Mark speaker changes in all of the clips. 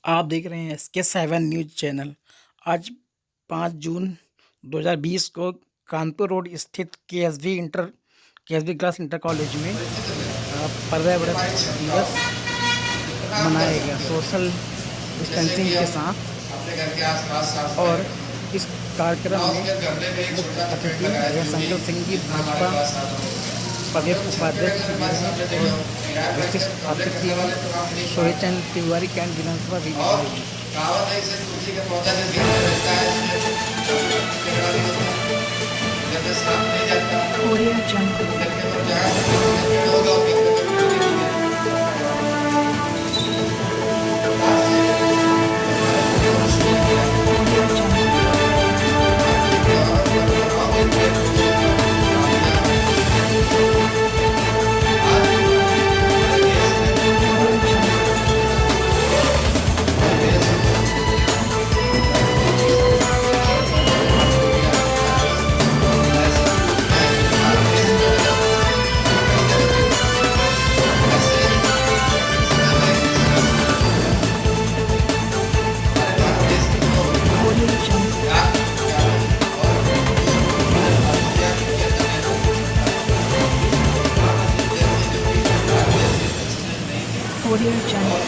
Speaker 1: आप देख रहे हैं SK7 न्यूज़ चैनल। आज 5 जून 2020 को कानपुर रोड स्थित केएसबी गर्ल्स इंटर कॉलेज में पर्यावरण दिवस मनाया गया सोशल डिस्टेंसिंग के साथ। और इस कार्यक्रम में मुख्य अतिथि रविशंकर सिंह जी, भाजपा प्रदेश उपाध्यक्ष और विशिष्ट अतिथि सूर्यचंद तिवारी कैंट विधानसभा भी Audio Jungle. Audio Jungle. Audio Jungle.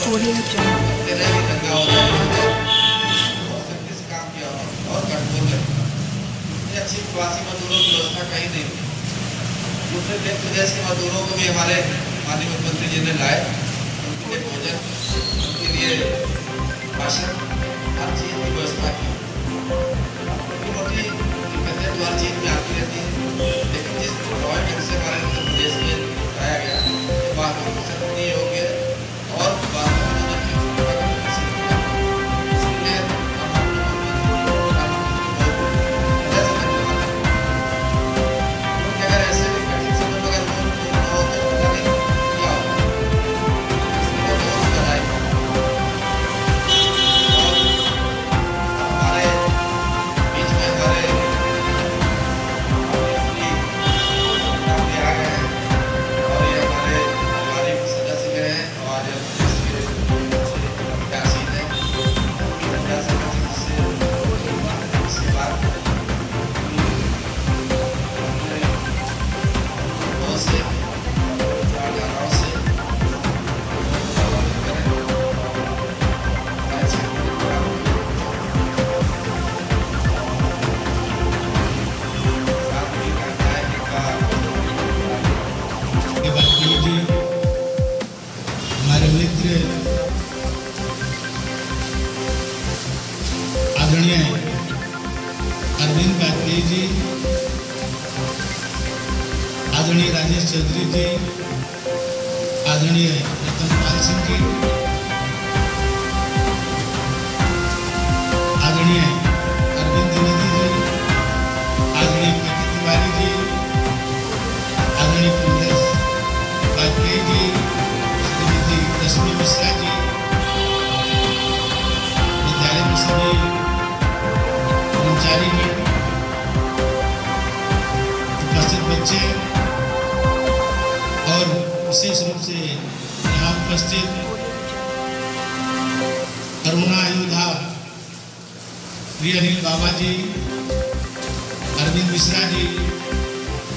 Speaker 1: Audio Jungle.
Speaker 2: अच्छी प्रवासी मजदूरों की व्यवस्था कहीं नहीं हुई। दूसरे देश विदेश के मजदूरों को भी हमारे माननीय मुख्यमंत्री जी ने लाए, उनके लिए भोजन, उनके लिए राशन, हर चीज की व्यवस्था की। छोटी मोटी दिक्कतें तो हर चीज में आती रहती है, लेकिन जिस ढंग से हमारे उत्तर प्रदेश में लाया गया बात नहीं होगी और बात
Speaker 3: आदरणीय अरविंद वाजपेयी जी, आदरणीय राजेश चौधरी जी, आदरणीय रतनपाल सिंह जी, आदरणीय अरविंद द्विवेदी जी, आदरणीय पीके तिवारी जी, आदरणीय कुंदन वाजपेयी जी, श्रीमती रश्मि मिश्रा जी, विद्यालय में सभी कर्मचारीगण, उपस्थित बच्चे और विशेष रूप से यहाँ उपस्थित करुणा योद्धा प्रिय अनिल बाबा जी, अरविंद मिश्रा जी,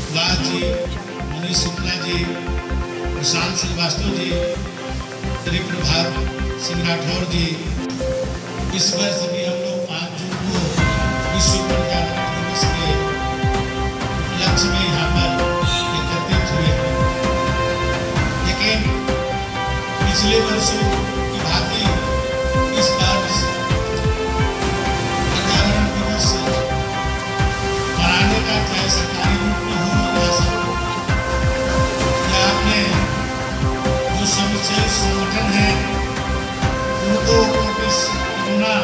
Speaker 3: सुभाष जी, मनीष शुक्ला जी, प्रशांत श्रीवास्तव जी, त्रिप्रभात सिंह राठौर जी, इस वर्ष भी हम लोग 5 जून को विश्व पर्यावरण दिवस के उपलक्ष्य में यहाँ पर एकत्रित हुए हैं। लेकिन पिछले वर्षों की भांति इस बार पर्यावरण दिवस मनाने का चाहे सरकारी रूप में हो या आपने जो संगठन है उनको कोरोना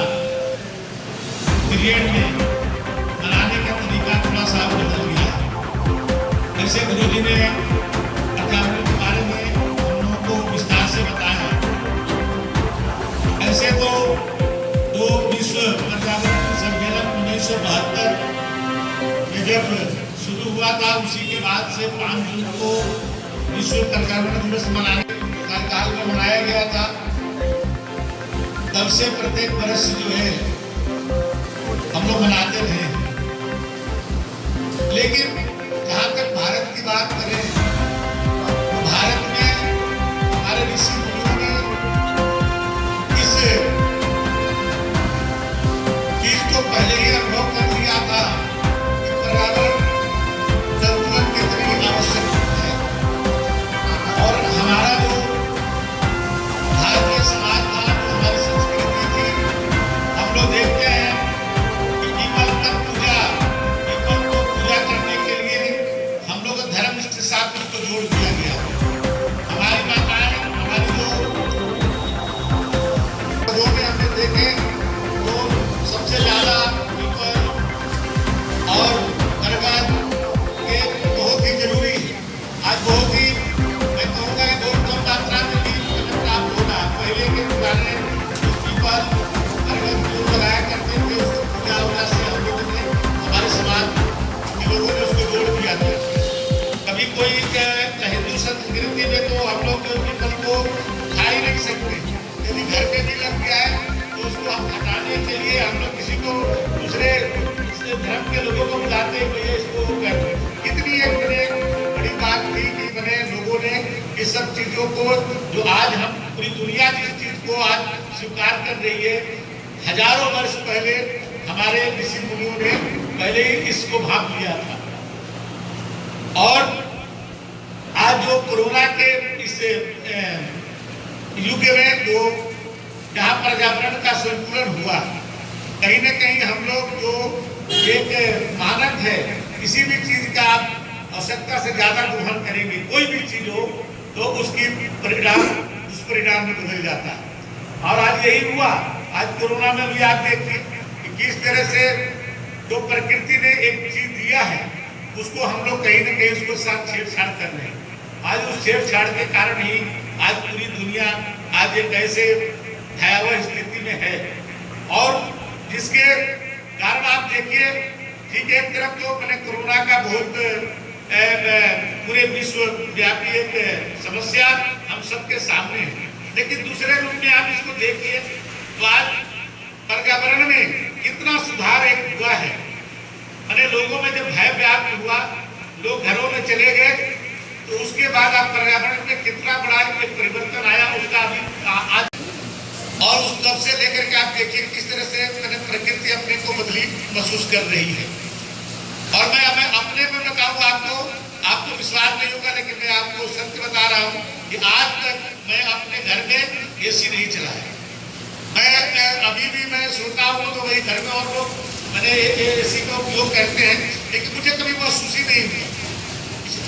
Speaker 3: जैसे गुरु जी ने अध्यात्म के बारे में हम लोगों को विस्तार से बताया, ऐसे तो जो विश्व पर्यावरण सम्मेलन 1972 में जब शुरू हुआ था, उसी के बाद से 5 जून को विश्व पर्यावरण दिवस मनाने कार्यकाल में मनाया गया था। तब से प्रत्येक वर्ष जो है हम लोग मनाते रहे। लेकिन जहाँ तक भारत की बात करें तो भारत में हमारे ऋषि मुनियों ने इस चीज को पहले ही अनुभव कर लिया था कि पर्यावरण संतुलन कितनी आवश्यक है। और हमारा जो भारतीय समाज था, जो हमारी संस्कृति थी, हम लोग देखते हैं कि पीपल को पूजा करने के लिए हम लोग धर्म के साथ उसको जोड़ दिया गया। हमारी माताएं, हमारी जो में हमने देखे तो सबसे ज्यादा पीपल और बरगद ये बहुत ही जरूरी है। आज बहुत ही मैं कहूँगा कि बहुत कम मात्रा में भी प्राप्त होना। पहले के पुराने पीपल बरगद जो लगाया करते थे, उसको पूजा वूजा से हम लोगों ने, हमारे समाज के लोगों ने उसको जोड़ दिया था। कभी कोई हिंदू संस्कृति में तो हम लोग पीपल को खा ही नहीं सकते। यदि घर पे भी लग गया है तो उसको हम हटाने के लिए हम लोग किसी को दूसरे धर्म के लोगों को बुलाते हैं, भैया इसको कितनी एक बड़ी बात थी कि मैंने लोगों ने इस सब चीजों को, जो आज हम पूरी दुनिया जिस चीज को आज स्वीकार कर रही है, हजारों वर्ष पहले हमारे ऋषि मुनियों ने पहले ही इसको भाग लिया था। और आज जो कोरोना के इस युग में जो जहाँ पर्यावरण का संतुलन हुआ, कहीं न कहीं हम लोग जो एक मानक है, किसी भी चीज का आप आवश्यकता से ज्यादा ग्रहण करेंगे, कोई भी चीज हो तो उसकी परिणाम दुष्परिणाम में बदल जाता है। और आज यही हुआ। आज कोरोना में भी आप देखिए कि किस तरह से जो प्रकृति ने एक चीज दिया है, उसको हम लोग कहीं न कहीं उसको साथ छेड़छाड़ कर रहे हैं। आज उस छेड़छाड़ के कारण ही आज पूरी दुनिया आज एक ऐसे भयावह स्थिति में है। और जिसके कारण आप देखिए, ठीक एक तरफ तो मैंने कोरोना का बहुत पूरे विश्व व्यापी एक समस्या हम सबके सामने है, लेकिन दूसरे रूप में आप इसको देखिए तो आज पर्यावरण में कितना सुधार एक हुआ है। मैंने लोगों में जब भय व्याप्त हुआ, लोग घरों में चले गए, तो उसके बाद आप पर्यावरण में कितना बड़ा एक परिवर्तन आया उसका अभी आज। और उस तब से लेकर के आप देखिए किस तरह से प्रकृति अपने को बदली महसूस कर रही है। और मैं अपने में बताऊंगा आपको विश्वास नहीं होगा, लेकिन मैं आपको सत्य बता रहा हूँ कि आज तक मैं अपने घर में एसी नहीं चलाया। मैं अभी भी मैं सोता हूँ तो वही घर में और लोग मैंने एसी का उपयोग करते हैं, लेकिन मुझे कभी महसूस ही नहीं हुआ।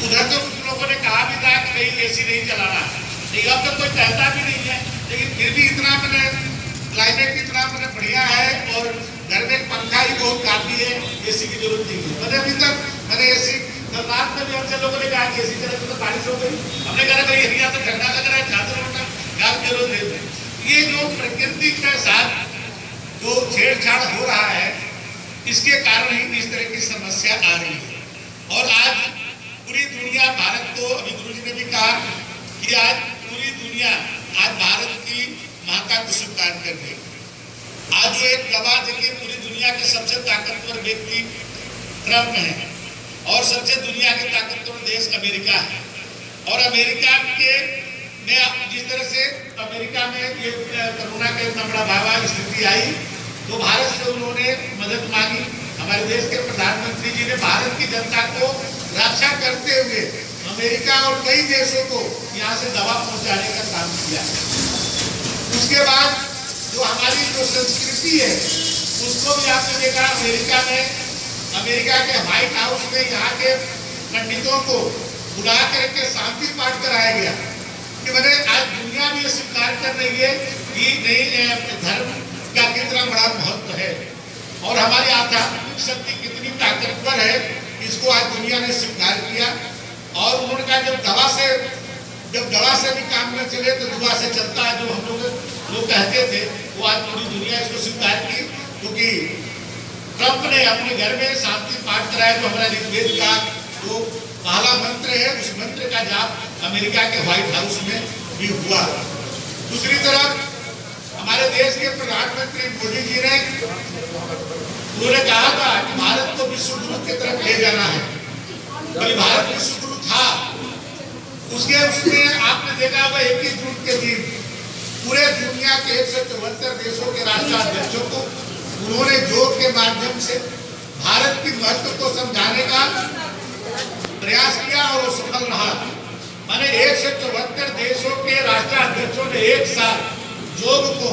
Speaker 3: उधर तो कुछ लोगों ने कहा भी था कि भाई एसी नहीं चलाना, लेकिन अब तक कोई कहता भी नहीं है। लेकिन फिर भी इतना मैंने क्लाइमेट इतना मैंने बढ़िया है और घर में पंखा ही बहुत काफी है, एसी की जरूरत नहीं है। मैंने अभी तक मैंने एसी रात में भी हमसे लोगों ने कहा कि एसी चले तो बारिश हो गई, हमने कहा भाई यहाँ तो ठंडा लग रहा है, चादर होना गाँव की जरूरत नहीं है। ये जो प्रकृति के साथ जो छेड़छाड़ हो रहा है, इसके कारण ही इस तरह की समस्या आ रही है। और आज पूरी दुनिया, भारत को अभी गुरु जी ने भी कहा कि आज पूरी दुनिया आज भारत की महत्ता को स्वीकार कर रही है। आज जो एक गवाह देखिए, पूरी दुनिया के सबसे ताकतवर व्यक्ति ट्रंप है और सबसे दुनिया के ताकतवर देश अमेरिका है। और अमेरिका के में जिस तरह से अमेरिका में ये कोरोना का इतना बड़ा भयावह स्थिति आई, तो भारत से उन्होंने मदद मांगी। हमारे देश के प्रधानमंत्री जी ने भारत की जनता को रक्षा करते हुए अमेरिका और कई देशों को यहाँ से दवा पहुँचाने का काम किया। उसके बाद जो हमारी जो संस्कृति है, उसको भी आपने देखा अमेरिका के व्हाइट हाउस में यहाँ के पंडितों को बुला करके शांति पाठ कराया गया कि मैंने आज दुनिया भी ये स्वीकार कर रही है कि नहीं, धर्म का कितना बड़ा महत्व है और हमारी आध्यात्मिक शक्ति कितनी ताकतवर है, इसको आज दुनिया ने स्वीकार किया। जब दवा से भी काम न चले तो दुआ से चलता है, जो हम लोग कहते थे, वो आज पूरी दुनिया इसको स्वीकार की, क्योंकि ट्रंप ने अपने घर में शांति पाठ कराया, जो हमारा ऋग्वेद का जो पहला मंत्र है, उस मंत्र का जाप अमेरिका के व्हाइट हाउस में भी हुआ। दूसरी तरफ हमारे देश के प्रधानमंत्री मोदी जी ने उन्होंने कहा था कि भारत को विश्व गुरु की तरफ ले जाना है। भारत विश्व गुरु था, उसमें आपने देखा होगा 21 जून के दिन पूरे दुनिया के 174 देशों के राष्ट्राध्यक्षों को उन्होंने योग के माध्यम से भारत की महत्व को समझाने का प्रयास किया और वो सफल रहा। माने 174 देशों के राष्ट्राध्यक्षों ने एक साथ योग को,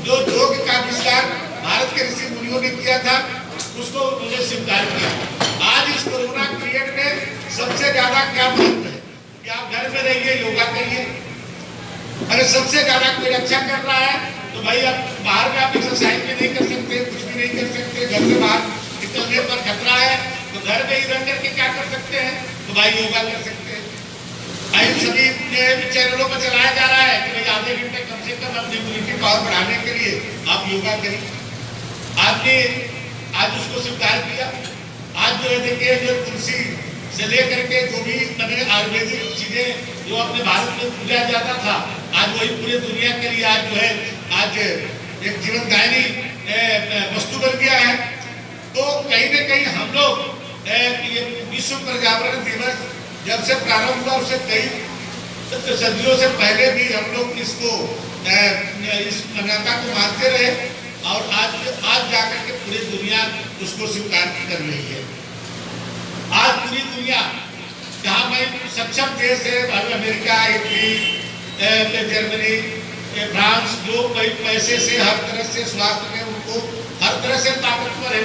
Speaker 3: जो योग का आविष्कार भारत के ऋषि मुनियों ने किया था, उसको उन्होंने स्वीकार किया। आज इस कोरोना पीरियड में सबसे ज्यादा क्या महत्व है कि आप घर में रहिए, योगा करिए। अरे सबसे ज्यादा कोई अच्छा कर रहा है तो भाई आप बाहर में आप एक्सरसाइज भी नहीं कर सकते, कुछ भी नहीं कर सकते, घर से बाहर निकलने पर खतरा है तो घर में ही रह करके क्या कर सकते हैं, तो भाई योगा कर सकते हैं। आई सभी चैनलों पर चलाया जा रहा है कि भाई आधे घंटे कम से कम अपनी इम्यूनिटी पावर बढ़ाने के लिए आप योगा करिए। आपने आज उसको स्वीकार किया। आज जो है देखिए, जो तुलसी से लेकर के जो भी मैंने आयुर्वेदिक चीजें जो अपने भारत में पूजा जाता था, आज वही पूरे दुनिया के लिए आज जो है आज एक जीवनदायिनी वस्तु बन गया है। तो कहीं न कहीं हम लोग ये विश्व पर्यावरण दिवस जब से प्रारंभ हुआ, उससे कई सदियों से पहले भी हम लोग इसको इस मान्यता को मानते रहे और आज जाकर के पूरी दुनिया उसको स्वीकार कर रही है। आज पूरी दुनिया जहाँ में सक्षम देश है, अमेरिका, इटली, जर्मनी, फ्रांस, जो पैसे से हर तरह से स्वास्थ्य में उनको हर तरह से ताकतवर है,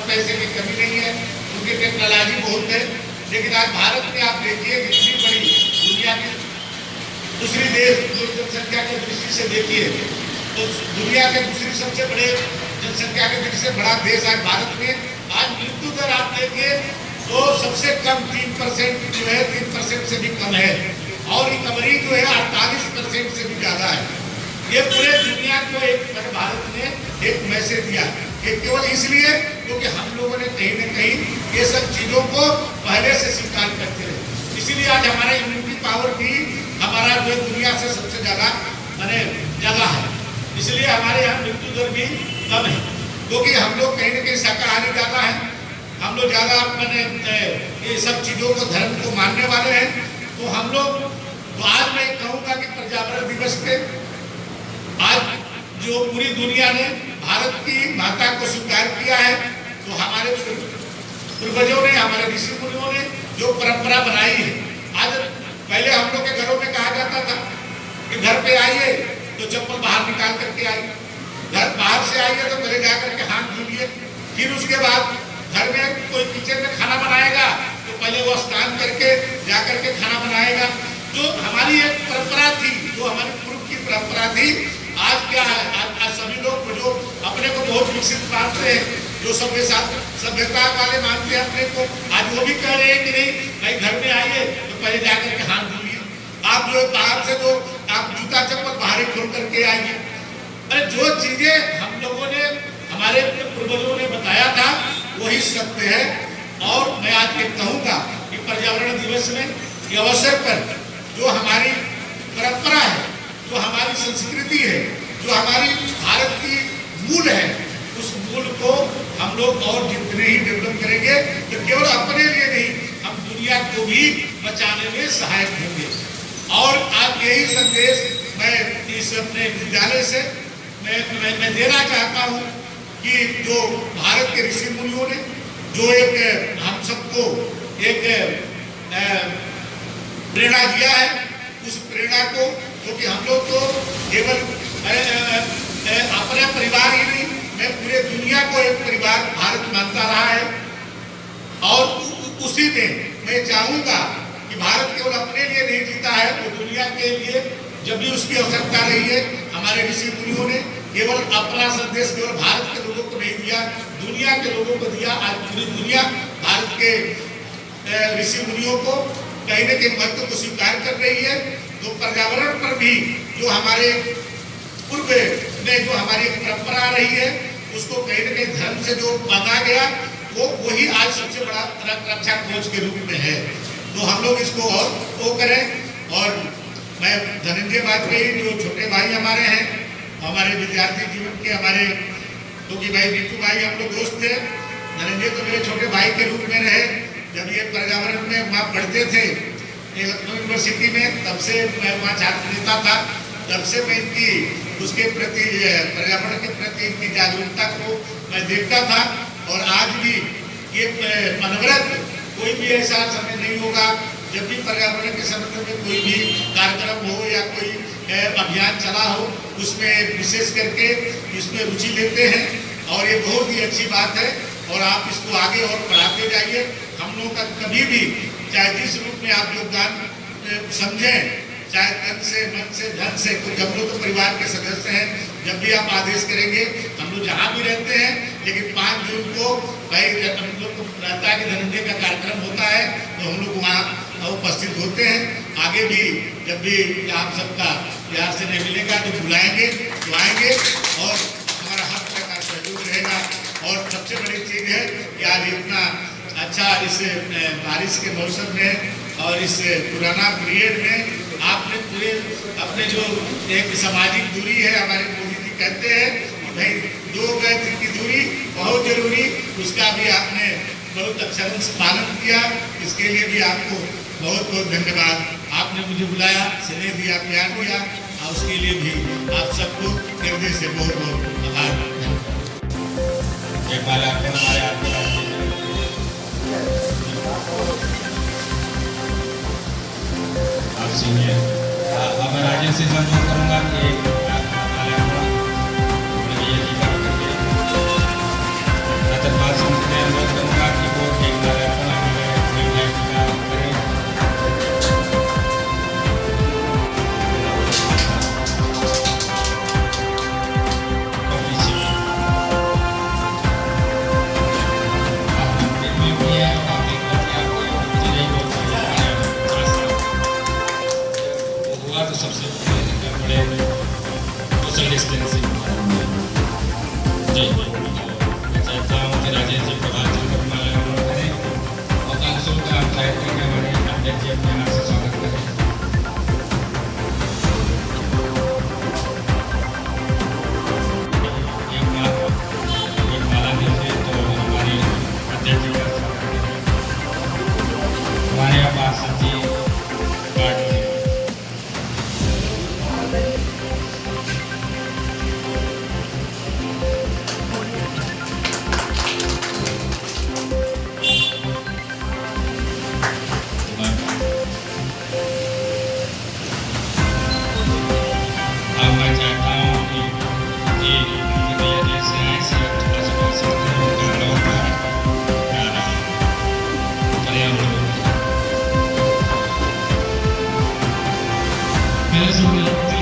Speaker 3: पैसे की कमी नहीं है, उनकी टेक्नोलॉजी बहुत है। लेकिन आज भारत में आप देखिए इतनी बड़ी दुनिया की दूसरी देश जनसंख्या की दृष्टि से देखिए तो दुनिया के दूसरी सबसे बड़े जनसंख्या के दृष्टि से बड़ा देश आज भारत में। आज मृत्यु दर आप देखिए तो सबसे कम 3% जो है, 3% से भी कम है और रिकवरी जो है 48% से भी ज्यादा है। ये पूरे दुनिया को एक भारत ने एक मैसेज दिया कि केवल इसलिए क्योंकि हम लोगों ने कहीं न कहीं ये सब चीजों को पहले से स्वीकार करते रहे। इसीलिए आज हमारा इम्यूनिटी पावर भी हमारा जो दुनिया से सबसे ज्यादा ज्यादा है। इसलिए हमारे यहाँ मृत्यु दर भी कम है, क्योंकि हम लोग कहीं न कहीं शाकाहारी ज्यादा है, हम लोग ज्यादा ये सब चीजों को, धर्म को मानने वाले हैं। तो हम लोग तो आज मैं कहूँगा कि पर्यावरण दिवस पे आज जो पूरी दुनिया ने भारत की माता को स्वीकार किया है, तो हमारे पूर्वजों ने, हमारे ऋषि मुनियों ने जो परंपरा बनाई है। आज पहले हम लोग के घरों में कहा जाता था कि घर पे आइए तो चप्पल बाहर निकाल करके आइए, घर बाहर से आइए तो पहले जाकर के हाथ धुलिए, फिर उसके बाद घर में कोई किचन में खाना बनाएगा तो पहले वो स्नान करके जाकर के खाना बनाएगा। जो हमारी एक परंपरा थी, जो हमारी पूर्व की परंपरा थी, आज क्या है, आज सभी लोग जो अपने को बहुत विकसित मानते हैं, जो सभ्यता वाले मानते हैं अपने को, आज वो भी कह रहे हैं कि नहीं भाई घर में आइए तो पहले जाकर के हाथ धुलिए। आप जो बाहर से जो आप जूता चप्पल बाहर ही खोल करके आइए। अरे जो चीजें हम लोगों ने, हमारे पूर्वजों ने बताया था वही सत्य है। और मैं आज ये कहूँगा कि पर्यावरण दिवस में ये अवसर पर जो हमारी परंपरा है, जो हमारी संस्कृति है, जो हमारी भारत की मूल है, उस मूल को हम लोग और जितने ही डेवलप करेंगे तो केवल अपने लिए नहीं, हम दुनिया को भी बचाने में सहायक होंगे। और आज यही संदेश मैं इस अपने विद्यालय से मैं देना चाहता हूँ कि जो भारत के ऋषि मुनियों ने जो एक हम सबको एक प्रेरणा दिया है, उस प्रेरणा को, क्योंकि हम लोग तो केवल अपना परिवार ही नहीं, मैं पूरे दुनिया को एक परिवार भारत मानता रहा है। और उसी में मैं चाहूँगा कि भारत केवल अपने लिए नहीं जीता है, तो दुनिया के लिए जब भी उसकी आवश्यकता रही है, हमारे ऋषि मुनियों ने केवल अपना संदेश केवल भारत के लोगों को नहीं दिया, दुनिया के लोगों को दिया। आज पूरी दुनिया भारत के ऋषि मुनियों को कहीं न कहीं महत्व को स्वीकार कर रही है। तो पर्यावरण पर भी जो हमारे पूर्व में जो हमारी परंपरा रही है उसको कहीं न कहीं धर्म से जो बांधा गया वही आज सबसे बड़ा रक्षा कवच के रूप में है। तो हम लोग इसको और वो करें। और मैं धनंजय वाजपेयी जो छोटे भाई हमारे हैं, हमारे विद्यार्थी जीवन के हमारे क्योंकि भाई नीतू भाई हम लोग दोस्त थे, धनंजय तो मेरे छोटे भाई के रूप में रहे। जब ये पर्यावरण में वहाँ पढ़ते थे यूनिवर्सिटी में, तब से मैं वहाँ छात्र नेता था। तब से मैं इनकी उसके प्रति पर्यावरण के प्रति इनकी जागरूकता को मैं देखता था। और आज भी ये अनवरत कोई भी ऐसा समय नहीं होगा जब भी पर्यावरण के संबंध में कोई भी कार्यक्रम हो या कोई अभियान चला हो उसमें विशेष करके इसमें रुचि लेते हैं। और ये बहुत ही अच्छी बात है और आप इसको आगे और बढ़ाते जाइए। हम लोग का कभी भी चाहे जिस रूप में आप योगदान समझें, चाहे तन से, मन से, धन से, क्योंकि हम लोग तो परिवार के सदस्य हैं। जब भी आप आदेश करेंगे हम लोग जहाँ भी रहते हैं, लेकिन 5 जून को भाई हम लोग को रहता है कि धनंजय का कार्यक्रम होता है तो हम लोग वहाँ उपस्थित होते हैं। आगे भी जब भी आप सबका प्यार से नहीं मिलेगा तो बुलाएंगे तो आएंगे और हमारा हर तरह का सहयोग रहेगा। और सबसे बड़ी चीज़ है कि आज इतना अच्छा इस बारिश के मौसम में और इस पुराना पीरियड में आपने पूरे अपने जो एक सामाजिक दूरी है, हमारे मोदी जी कहते हैं कि भाई 2 गज की दूरी बहुत जरूरी, उसका भी आपने बहुत अच्छा पालन किया। इसके लिए भी आपको बहुत बहुत धन्यवाद। आपने मुझे बुलाया, स्नेह दिया, प्यार दिया और उसके लिए भी आप सबको हृदय से बहुत बहुत आभार।
Speaker 4: आप सुनिए। अब मैं राजेश से अनुरोध करूँगा कि बात सुनते अनुरोध करूँगा कि वो एक माल्यार्पण तो सबसे बड़े सोशल डिस्टेंसिंग जी चाहता हूँ कि राजेश जी प्रभात जी को माल्यार्पण करें और काउंसिल का ट्रायल करके हमारे अध्यक्ष जी अपने नाम से स्वागत करें। एक माला देते तो हमारे अध्यक्ष जी का हमारे यहाँ पास सब्जी काट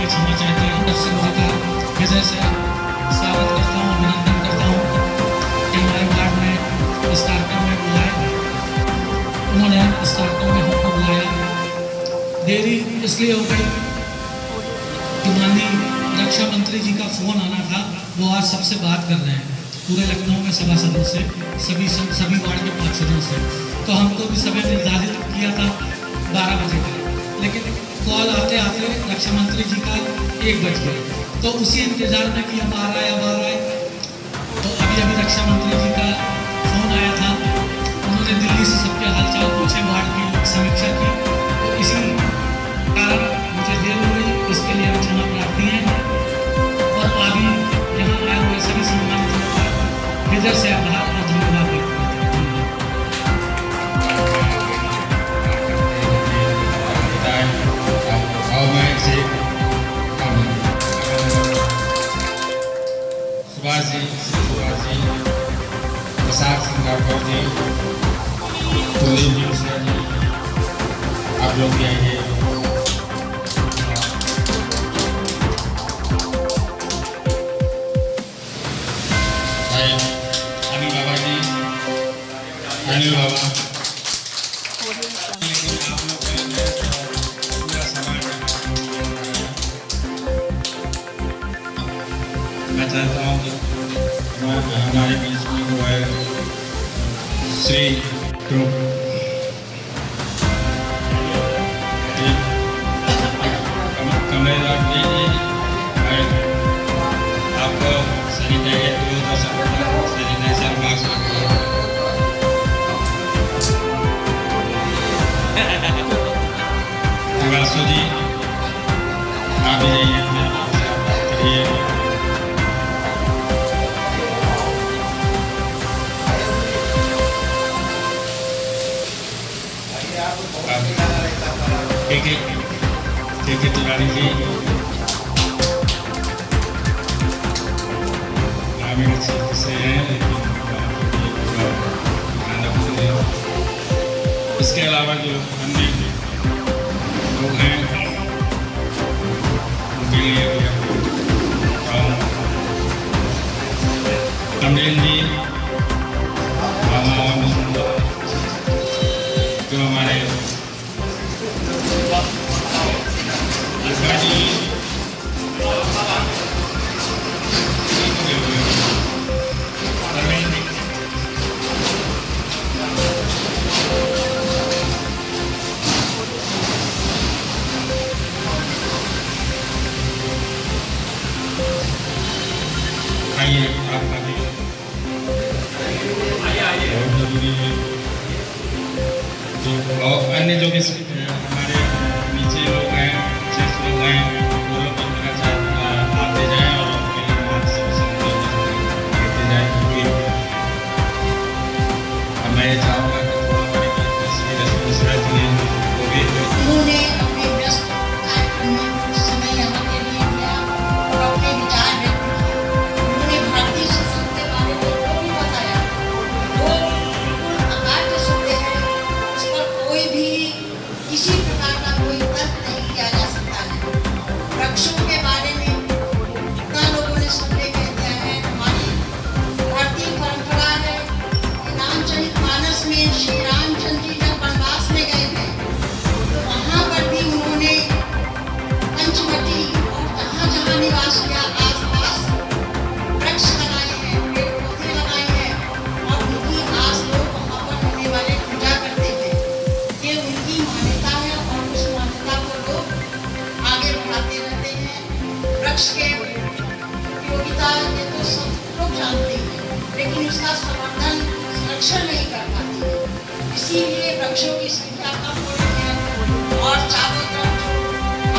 Speaker 5: क्षमा चाहते हैं। दर्शक जी का हृदय से स्वागत करता हूँ, अभिनंदन करता हूँ कि हमारे वार्ड में इस कार्यक्रम में बुलाया, उन्होंने इस कार्यक्रम में हमको बुलाया। देरी इसलिए हो गई कि माननीय रक्षा मंत्री जी का फ़ोन आना था, वो आज सबसे बात कर रहे हैं पूरे लखनऊ में सभासदों से, सभी वार्ड के पार्षदों से। तो हमको भी समय निर्धारित किया था 12 बजे का, लेकिन कॉल आते आते रक्षा मंत्री जी का 1 बज गया। तो उसी इंतजार में कि अब आ रहा है। तो अभी रक्षा मंत्री जी का फ़ोन आया था, उन्होंने दिल्ली से सबके हालचाल पूछे, वार्ड की समीक्षा की। तो इसी कारण मुझे देर हो गई, इसके लिए क्षमा प्रार्थी है। और अभी यहाँ आए हुए सभी सम्मानित लोगों का हृदय से आभार और धन्यवाद व्यक्त करते हैं।
Speaker 4: सुभाष जी, प्रसाद सिंह राठौर जी, कुलदीप जी मिश्रा जी, आप लोग भी आइए। भाई अनिल बाबा जी, अनिल बाबा लेकिन आप लोग का पूरा समाज मैं चाहता हूँ कि हमारे बीच में जो है श्री कमलेश जी आपको सैनिटाइजर मास्क श्रीवास्तव जी आप भी जाइए करिए। ठीक है तिवारी जी ग्रामीण क्षेत्र से हैं लेकिन इसके अलावा जो अन्य लोग हैं उनके लिए भी कमलेश जी जो हमारे आइए आपका भी बहुत जरूरी है जो और अन्य जो भी हमारे नीचे लोग हैं शेष लोग हैं वो लोग भी आते जाएं और उनके लिए मार्गदर्शन देते जाएं क्योंकि मैं चाहूँगा कि हमारे मिश्रा जी हैं वो भी
Speaker 6: उन्होंने अपने व्यस्त कार्यक्रम में कुछ समय यहाँ के लिए दिया और अपने विचार व्यक्त किए। उन्होंने भारतीय संस्कृति के बारे में जो भी बताया वो बिल्कुल अकाट्य सत्य है। उस पर कोई भी किसी प्रकार का कोई तर्क नहीं किया जा सकता है। वृक्षों के बारे में कितना लोगों ने सुनने कह दिया है। हमारी भारतीय परंपरा है कि रामचरितमानस में श्री रामचंद्र जी जब वनवास में गए थे तो वहाँ पर भी उन्होंने पंचवटी और जहाँ जहाँ निवास किया आसपास वृक्ष लगाए हैं, पेड़ पौधे लगाए हैं और उनकी आस लोग वहाँ पर रहने वाले पूजा करते थे। ये उनकी मान्यता है और उस मान्यता को लोग आगे बढ़ाते रहते हैं। वृक्ष के उपयोगिता ये तो सब लोग जानते हैं लेकिन उसका संवर्धन संरक्षण नहीं कर पाते हैं। इसीलिए वृक्षों की संख्या कम हो रही है और चारों तरफ जो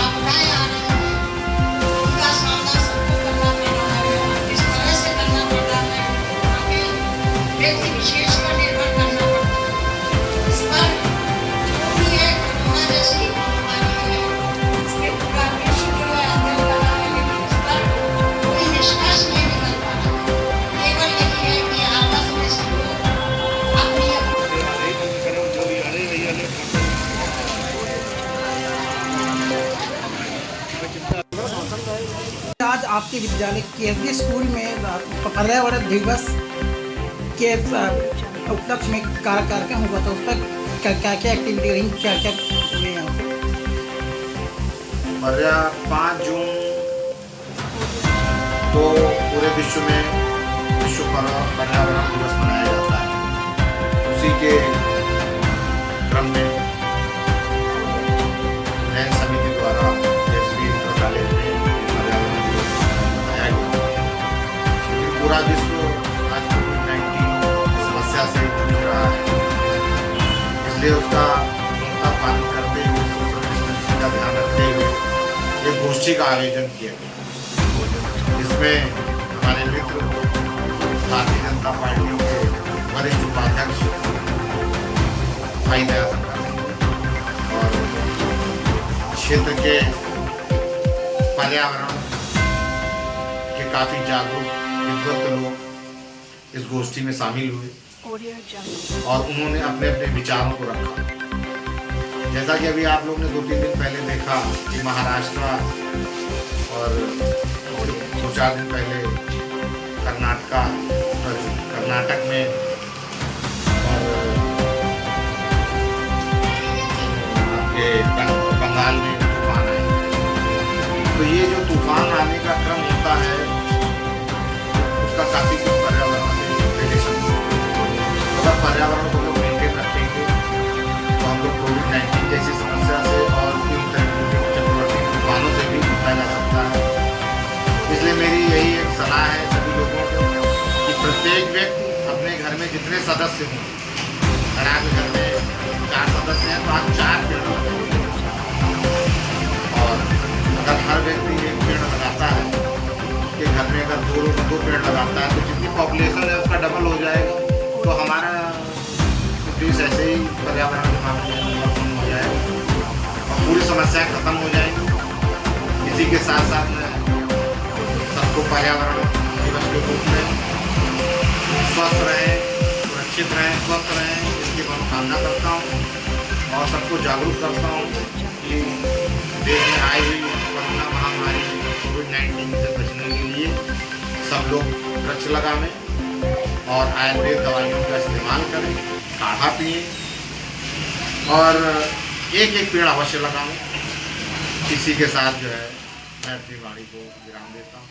Speaker 6: आपदाएं आ रही हैं उनका सामना सबको करना पड़ रहा है और किस तरह से करना पड़ रहा है हमें व्यक्ति विशेष पर निर्भर करना पड़ता है। इस पर जो भी है कोरोना जैसी महामारी है इसके पूरा विश्व जो है अध्ययन कर रहा है लेकिन इस पर कोई निष्कर्ष नहीं निकल पा रहा है। केवल यही है कि आपस में सब लोग अपनी
Speaker 1: आज आपके विद्यालय केएसबी स्कूल में पर्यावरण दिवस के उपलक्ष्य में कार्यक्रम हुआ था। उस पर क्या क्या एक्टिविटी रही, क्या क्या हुए यहाँ पे?
Speaker 7: 5 जून को पूरे विश्व में विश्व पर्यावरण दिवस मनाया जाता है। उसी के क्रम में नैन समिति द्वारा केएसबी इंटर कॉलेज में पर्यावरण दिवस मनाया गया। लेकिन पूरा विश्व आज कोविड-19 समस्या से जूझ रहा है, इसलिए उसका पालन करते हुए सोशल डिस्टेंसिंग का ध्यान रखते हुए एक गोष्ठी का आयोजन किया गया, जिसमें हमारे मित्र भारतीय जनता पार्टियों के वरिष्ठ उपाध्यक्ष भाई दया शंकर और क्षेत्र के पर्यावरण के काफ़ी जागरूक विद्वत लोग इस गोष्ठी में शामिल हुए और उन्होंने अपने अपने विचारों को रखा। जैसा कि अभी आप लोग ने 2-3 दिन पहले देखा कि महाराष्ट्र और 2-4 दिन पहले कर्नाटक में और ये बंगाल में तूफान आए। तो ये जो तूफान आने का क्रम होता है उसका काफ़ी कुछ पर्यावरण से रिलेशन। अगर पर्यावरण को लोग मेंटेन रखेंगे तो हम लोग कोविड-19 जैसी समस्या से और इन चक्रवर्ती तूफानों से भी बचा जा सकता है। इसलिए मेरी यही एक सलाह है सभी लोगों को कि प्रत्येक व्यक्ति अपने घर में जितने सदस्य हों, अगर आपके घर में 4 सदस्य हैं तो आप 4 पेड़ लगाएं। और अगर हर व्यक्ति 1 पेड़ लगाता है, उसके घर में अगर 2 पेड़ लगाता है तो जितनी पॉपुलेशन है उसका डबल हो जाएगा। तो हमारा देश ऐसे ही पर्यावरण के मामले में कम हो जाएगा और पूरी समस्याएं खत्म हो जाएंगी। इसी के साथ साथ मैं सबको पर्यावरण दिवस के रूप में स्वस्थ रहें, सुरक्षित रहें, स्वस्थ रहें इसकी मनोकामना करता हूँ और सबको जागरूक करता हूँ कि देश में आई हुई कोरोना महामारी कोविड-19 से बचने के लिए सब लोग वृक्ष लगावें और आयुर्वेद दवाइयों का इस्तेमाल करें, काढ़ा पिएं और एक पेड़ अवश्य लगावें। इसी के साथ जो है मैं अपनी वाणी को विराम देता हूँ।